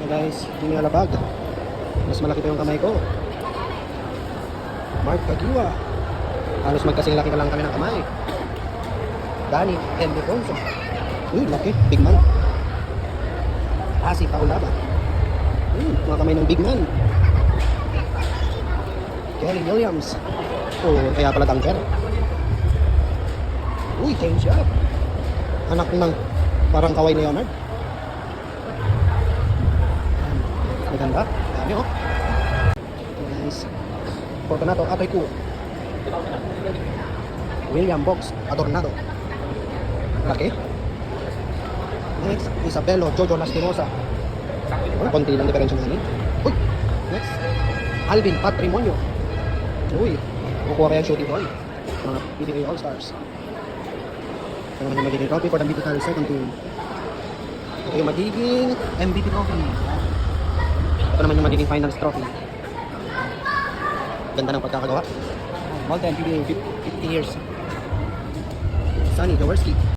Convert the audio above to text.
Guys, hindi nga labag. Mas malaki pa yung kamay ko. Mark Kagiwa. Halos magkasing laki ka lang kami ng kamay. Danny M. Defonso. Uy, laki. Big man. Asi Paulaba. Mga kamay ng big man. Kelly Williams. Oh, kaya pala tanker. Uy, change up. Anak ng parang Kawhi Leonard. Maganda. Dami oh. Nice. Fortunato, Atoy Ku. William Box, Adornado. Laki. Next, Isabelo, Jojo Lastimosa. Konti lang diferensya namin. Uy, next. Alvin Patrimonio. Uy, kukuha kaya shooting ball. Mga PBA All-Stars. Ito naman yung magiging trophy for the mythical second team. Ito yung magiging MVP trophy. Ito naman yung magiging finals trophy. Ganda ng pagkakagawa. More than 50 years. Sunny Jaworski.